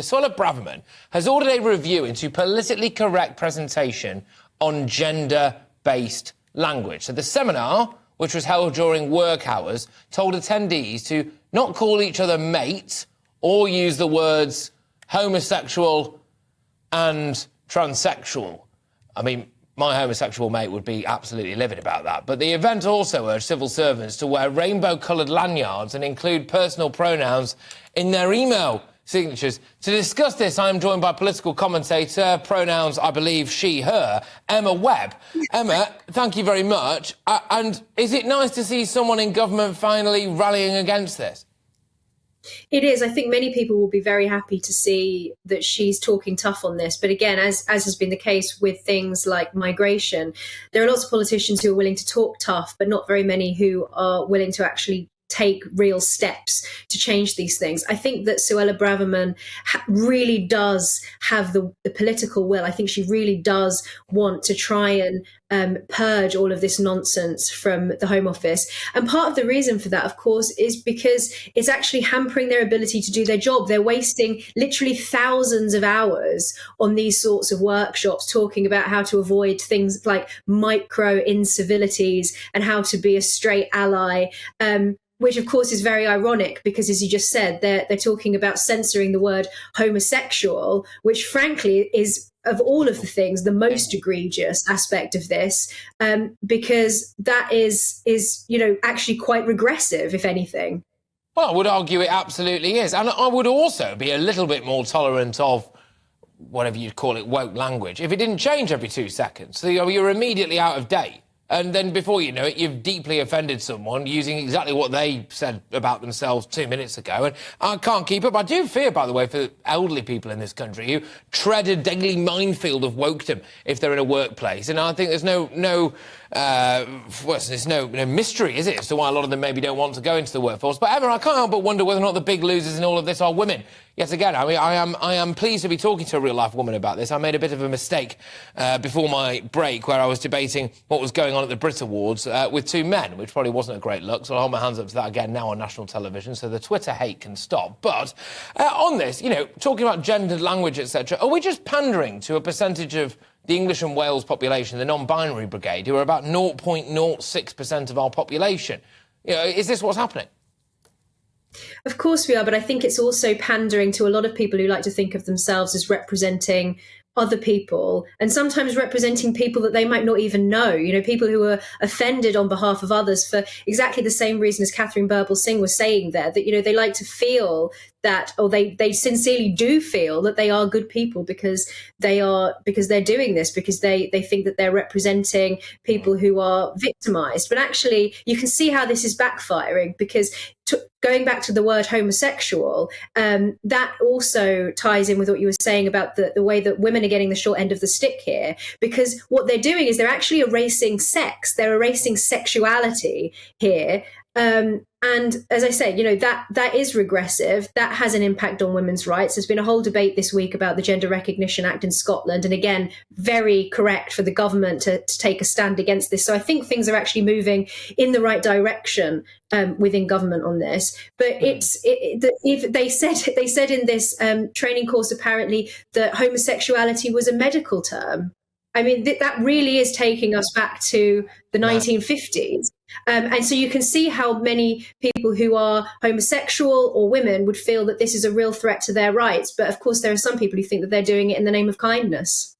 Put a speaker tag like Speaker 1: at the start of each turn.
Speaker 1: Suella Braverman has ordered a review into politically correct presentation on gender-based language. So the seminar, which was held during work hours, told attendees to not call each other mate or use the words homosexual and transsexual. I mean, my homosexual mate would be absolutely livid about that. But the event also urged civil servants to wear rainbow-coloured lanyards and include personal pronouns in their email signatures. To discuss this, I am joined by political commentator, pronouns, I believe, she, her, Emma Webb. Emma, thank you very much. And is it nice to see someone in government finally rallying against this?
Speaker 2: It is. I think many people will be very happy to see that she's talking tough on this. But again, as has been the case with things like migration, there are lots of politicians who are willing to talk tough, but not very many who are willing to actually take real steps to change these things. I think that Suella Braverman really does have the political will. I think she really does want to try and purge all of this nonsense from the Home Office. And part of the reason for that, of course, is because it's actually hampering their ability to do their job. They're wasting literally thousands of hours on these sorts of workshops talking about how to avoid things like micro incivilities and how to be a straight ally. Which, of course, is very ironic because, as you just said, they're talking about censoring the word homosexual, which, frankly, is, of all of the things, the most egregious aspect of this, because that is actually quite regressive, if anything.
Speaker 1: Well, I would argue it absolutely is. And I would also be a little bit more tolerant of whatever you'd call it, woke language, if it didn't change every 2 seconds. So you're immediately out of date. And then before you know it, you've deeply offended someone using exactly what they said about themselves 2 minutes ago. And I can't keep up. I do fear, by the way, for elderly people in this country who tread a daily minefield of wokedom if they're in a workplace. And I think there's no mystery, is it, as to why a lot of them maybe don't want to go into the workforce. But Emma, I can't help but wonder whether or not the big losers in all of this are women. Yet again, I mean, I am pleased to be talking to a real-life woman about this. I made a bit of a mistake before my break where I was debating what was going on at the Brit Awards with two men, which probably wasn't a great look. So I'll hold my hands up to that again now on national television, so the Twitter hate can stop. But on this, talking about gendered language, etc., are we just pandering to a percentage of the English and Wales population, the non-binary brigade, who are about 0.06% of our population? Is this what's happening?
Speaker 2: Of course we are, but I think it's also pandering to a lot of people who like to think of themselves as representing other people and sometimes representing people that they might not even know, people who are offended on behalf of others for exactly the same reason as Catherine Birbalsingh was saying there, that, they like to feel that, or they sincerely do feel that they are good people because they're doing this, because they think that they're representing people who are victimized. But actually, you can see how this is backfiring because going back to the word homosexual, that also ties in with what you were saying about the way that women are getting the short end of the stick here, because what they're doing is they're actually erasing sex. They're erasing sexuality here. And as I say, that is regressive. That has an impact on women's rights. There's been a whole debate this week about the Gender Recognition Act in Scotland. And again, very correct for the government to take a stand against this. So I think things are actually moving in the right direction within government on this. But they said in this training course, apparently, that homosexuality was a medical term. I mean, that really is taking us back to the 1950s. And so you can see how many people who are homosexual or women would feel that this is a real threat to their rights. But of course, there are some people who think that they're doing it in the name of kindness.